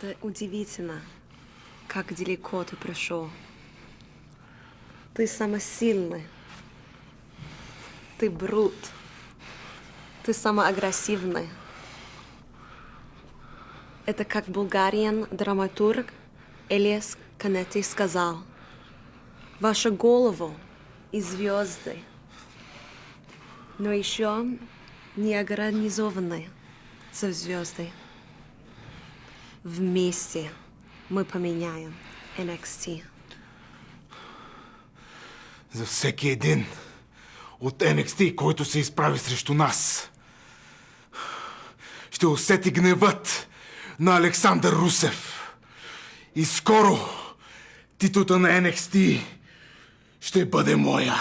Это удивительно, как далеко ты пришел. Ты самый сильный. Ты брут. Ты самый агрессивный. Это как булгариан драматург Элиас Канети сказал. Ваша голову и звезды, но еще не организованы за звезды. Вместе мы поменяем NXT. За всеки един от NXT, който се изправи срещу нас, ще усети гневът на Александър Русев. И скоро титлата на NXT ще бъде моя.